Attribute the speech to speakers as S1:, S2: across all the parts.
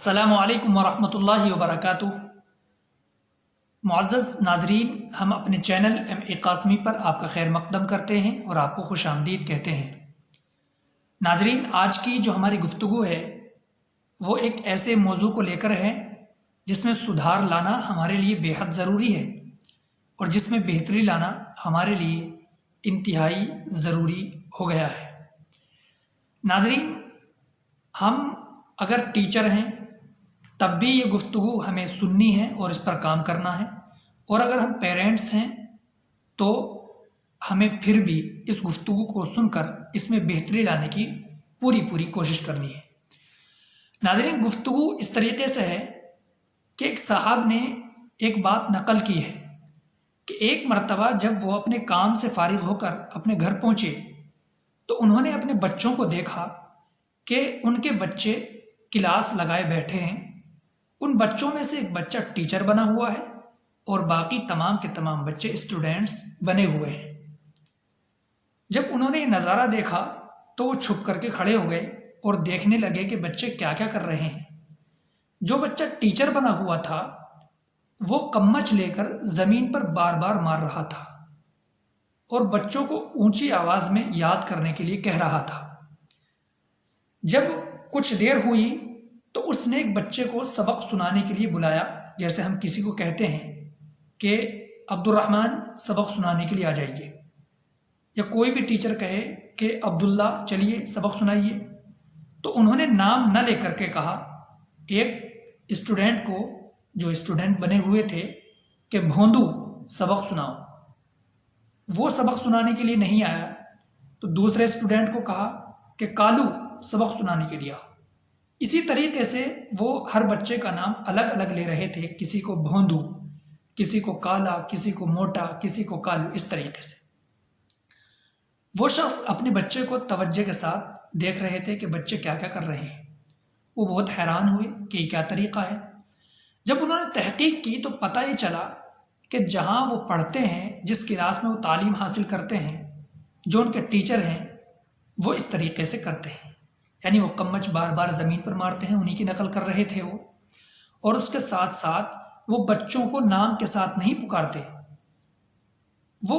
S1: अस्सलामु अलैकुम वरहमतुल्लाहि वबरकातुह। मुअज़्ज़ज़ नाज़रीन, हम अपने चैनल MA क़ासमी पर आपका खैर मक़दम करते हैं और आपको खुश आमदीद कहते हैं। नाज़रीन, आज की जो हमारी गुफ्तगू है वो एक ऐसे मौजू को लेकर है जिसमें सुधार लाना हमारे लिए बेहद ज़रूरी है और जिसमें बेहतरी लाना हमारे लिए इंतहाई ज़रूरी हो गया है। नाज़रीन, हम अगर टीचर हैं तब भी ये गुफ्तगू हमें सुननी है और इस पर काम करना है, और अगर हम पेरेंट्स हैं तो हमें फिर भी इस गुफ्तगू को सुनकर इसमें बेहतरी लाने की पूरी कोशिश करनी है। नाज़रीन, गुफ्तगू इस तरीके से है कि एक साहब ने एक बात नकल की है कि एक मरतबा जब वो अपने काम से फारिग होकर अपने घर पहुँचे तो उन्होंने अपने बच्चों को देखा कि उनके बच्चे क्लास लगाए बैठे हैं। उन बच्चों में से एक बच्चा टीचर बना हुआ है और बाकी तमाम के तमाम बच्चे स्टूडेंट्स बने हुए हैं। जब उन्होंने ये नज़ारा देखा तो वो छुप करके खड़े हो गए और देखने लगे कि बच्चे क्या क्या कर रहे हैं। जो बच्चा टीचर बना हुआ था वो कम्मच लेकर ज़मीन पर बार बार मार रहा था और बच्चों को ऊंची आवाज़ में याद करने के लिए कह रहा था। जब कुछ देर हुई तो उसने एक बच्चे को सबक सुनाने के लिए बुलाया। जैसे हम किसी को कहते हैं कि अब्दुर्रहमान सबक सुनाने के लिए आ जाइए, या कोई भी टीचर कहे कि अब्दुल्ला चलिए सबक सुनाइए, तो उन्होंने नाम न लेकर के कहा एक स्टूडेंट को, जो स्टूडेंट बने हुए थे, कि भोंदू सबक सुनाओ। वो सबक सुनाने के लिए नहीं आया तो दूसरे स्टूडेंट को कहा कि कालू सबक सुनाने के लिए आओ। इसी तरीके से वो हर बच्चे का नाम अलग अलग ले रहे थे, किसी को भोंदू, किसी को काला, किसी को मोटा, किसी को कालू। इस तरीके से वो शख्स अपने बच्चे को तवज्जो के साथ देख रहे थे कि बच्चे क्या क्या कर रहे हैं। वो बहुत हैरान हुए कि ये क्या तरीक़ा है। जब उन्होंने तहकीक की तो पता ही चला कि जहाँ वो पढ़ते हैं, जिस क्लास में वो तालीम हासिल करते हैं, जो उनके टीचर हैं वो इस तरीके से करते हैं। यानी वो कम्मच बार बार ज़मीन पर मारते हैं, उन्हीं की नकल कर रहे थे वो। और उसके साथ साथ वो बच्चों को नाम के साथ नहीं पुकारते, वो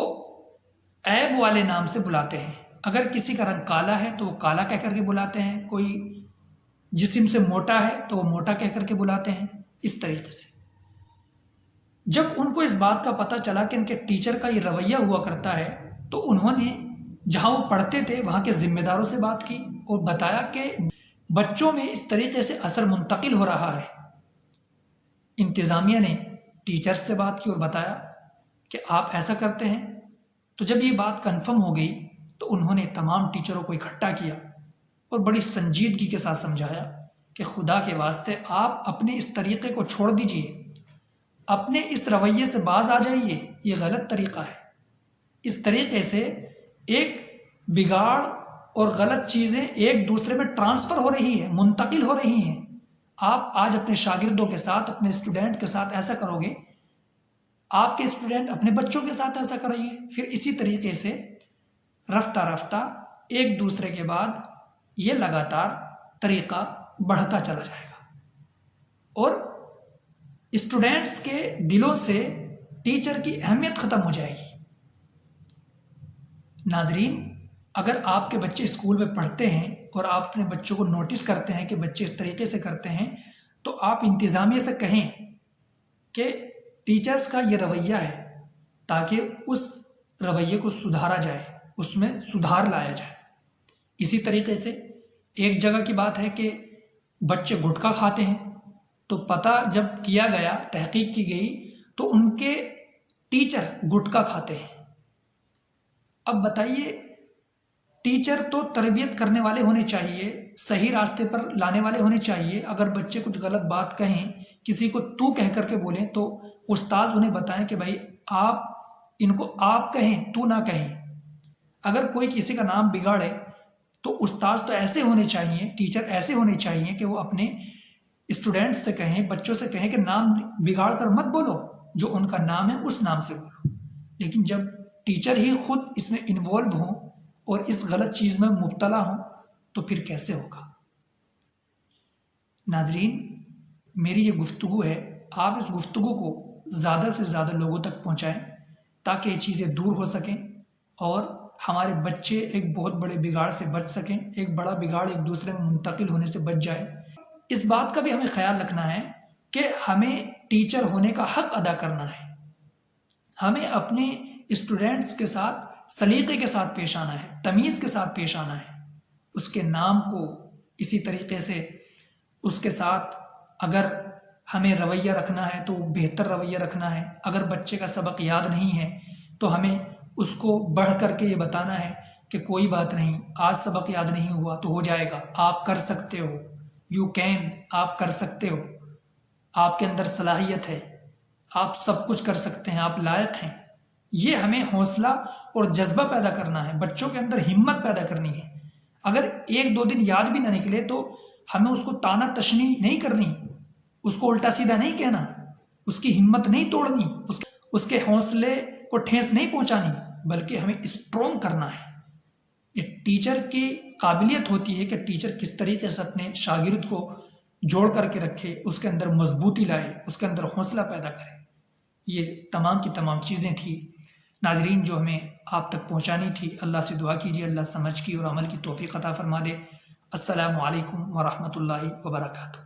S1: ऐब वाले नाम से बुलाते हैं। अगर किसी का रंग काला है तो वो काला कह करके बुलाते हैं, कोई जिस्म से मोटा है तो वो मोटा कह करके बुलाते हैं। इस तरीके से जब उनको इस बात का पता चला कि इनके टीचर का ये रवैया हुआ करता है तो उन्होंने जहाँ वो पढ़ते थे वहाँ के ज़िम्मेदारों से बात की और बताया कि बच्चों में इस तरीके से असर मुंतकिल हो रहा है। इंतज़ामिया ने टीचर्स से बात की और बताया कि आप ऐसा करते हैं। तो जब ये बात कंफर्म हो गई तो उन्होंने तमाम टीचरों को इकट्ठा किया और बड़ी संजीदगी के साथ समझाया कि खुदा के वास्ते आप अपने इस तरीक़े को छोड़ दीजिए, अपने इस रवैये से बाज आ जाइए, ये गलत तरीक़ा है। इस तरीके से एक बिगाड़ और गलत चीज़ें एक दूसरे में ट्रांसफ़र हो रही है, मुंतकिल हो रही हैं। आप आज अपने शागिर्दों के साथ, अपने स्टूडेंट के साथ ऐसा करोगे, आपके स्टूडेंट अपने बच्चों के साथ ऐसा करेंगे, फिर इसी तरीके से रफ्ता रफ्ता एक दूसरे के बाद ये लगातार तरीक़ा बढ़ता चला जाएगा और स्टूडेंट्स के दिलों से टीचर की अहमियत ख़त्म हो जाएगी। नाज़रीन, अगर आपके बच्चे स्कूल में पढ़ते हैं और आप अपने बच्चों को नोटिस करते हैं कि बच्चे इस तरीके से करते हैं तो आप इंतज़ामिया से कहें कि टीचर्स का ये रवैया है, ताकि उस रवैये को सुधारा जाए, उसमें सुधार लाया जाए। इसी तरीके से एक जगह की बात है कि बच्चे गुटखा खाते हैं, तो पता जब किया गया, तहकीक की गई, तो उनके टीचर गुटखा खाते हैं। अब बताइए, टीचर तो तरबियत करने वाले होने चाहिए, सही रास्ते पर लाने वाले होने चाहिए। अगर बच्चे कुछ गलत बात कहें, किसी को तू कह करके बोलें, तो उस्ताद उन्हें बताएं कि भाई आप इनको आप कहें, तू ना कहें। अगर कोई किसी का नाम बिगाड़े तो उस्ताद तो ऐसे होने चाहिए, टीचर ऐसे होने चाहिए कि वो अपने स्टूडेंट्स से कहें, बच्चों से कहें कि नाम बिगाड़ कर मत बोलो, जो उनका नाम है उस नाम से बोलो। लेकिन जब टीचर ही खुद इसमें इन्वॉल्व हों और इस गलत चीज़ में मुब्तला हों तो फिर कैसे होगा। नाज़रीन, میری یہ گفتگو ہے، آپ اس گفتگو کو زیادہ سے زیادہ لوگوں تک پہنچائیں تاکہ یہ چیزیں دور ہو سکیں اور ہمارے بچے ایک بہت بڑے بگاڑ سے بچ سکیں، ایک بڑا بگاڑ ایک دوسرے میں منتقل ہونے سے بچ جائے۔ اس بات کا بھی ہمیں خیال رکھنا ہے کہ ہمیں ٹیچر ہونے کا حق ادا کرنا ہے، ہمیں اپنے اسٹوڈنٹس کے ساتھ سلیقے کے ساتھ پیش آنا ہے، تمیز کے ساتھ پیش آنا ہے، اس کے نام کو اسی طریقے سے اس کے ساتھ اگر ہمیں رویہ رکھنا ہے تو بہتر رویہ رکھنا ہے۔ اگر بچے کا سبق یاد نہیں ہے تو ہمیں اس کو بڑھ کر کے یہ بتانا ہے کہ کوئی بات نہیں، آج سبق یاد نہیں ہوا تو ہو جائے گا، آپ کر سکتے ہو، یو کین، آپ کر سکتے ہو، آپ کے اندر صلاحیت ہے، آپ سب کچھ کر سکتے ہیں، آپ لائق ہیں۔ یہ ہمیں حوصلہ اور جذبہ پیدا کرنا ہے، بچوں کے اندر ہمت پیدا کرنی ہے۔ اگر ایک دو دن یاد بھی نہ نکلے تو ہمیں اس کو طعنہ تشنیع نہیں کرنی، اس کو الٹا سیدھا نہیں کہنا، اس کی ہمت نہیں توڑنی، اس کے حوصلے کو ٹھیس نہیں پہنچانی، بلکہ ہمیں اسٹرونگ کرنا ہے۔ یہ ٹیچر کی قابلیت ہوتی ہے کہ ٹیچر کس طریقے سے اپنے شاگرد کو جوڑ کر کے رکھے، اس کے اندر مضبوطی لائے، اس کے اندر حوصلہ پیدا کرے۔ یہ تمام کی تمام چیزیں تھیں ناظرین جو ہمیں آپ تک پہنچانی تھی۔ اللہ سے دعا کیجیے اللہ سمجھ کی اور عمل کی توفیق عطا فرما دے۔ السلام علیکم ورحمۃ اللہ وبرکاتہ۔